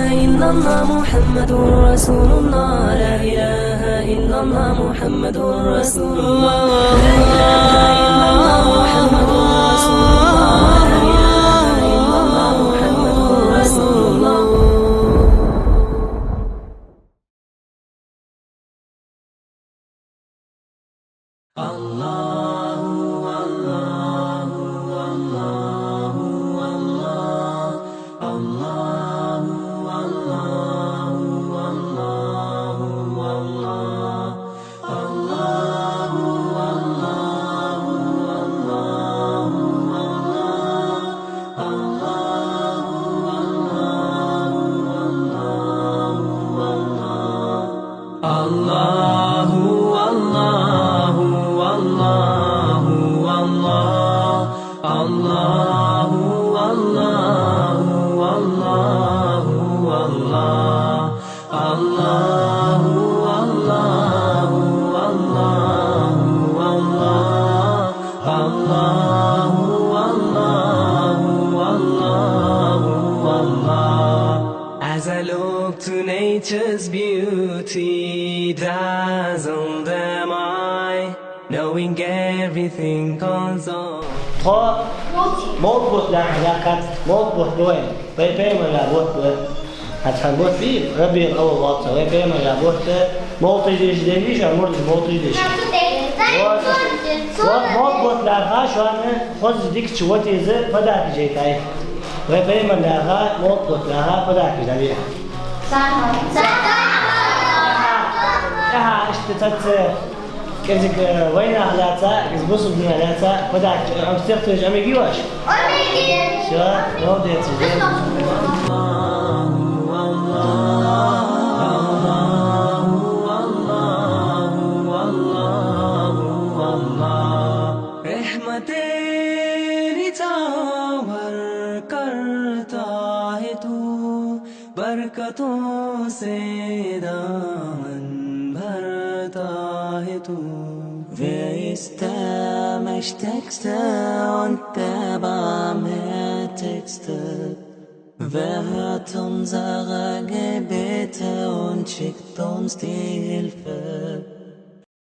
إلا الله محمد رسول الله، لا إله إلا الله محمد رسول الله، لا إله إلا الله محمد رسول الله، لا إله إلا الله محمد رسول الله. الله الله الله الله الله الله الله الله الله الله As I look to nature's beauty, dazzled am I, knowing everything goes on. موت لا علاقة موت دوين بيبي ما لابد حتى موت في ربي الأول واطة بيبي ما لابد موت يجيش ديش أمور موت يجيش موت لا غاش وأنا خذ ديك شوتي زي فداك جيتاي بيبي ما لا موت لا فداك جاليه صح اشتت كذلك وين علاتها كذبوس بدنا علاتها فداك عم تستخدم أمي جواش شو نودي تجيب तेरी चावर करता है तू बरकतों से दामन भरता है तू Wer ist der Mächtigste und der Barmherzigste? Wer hört unsere Gebete und schickt uns die Hilfe?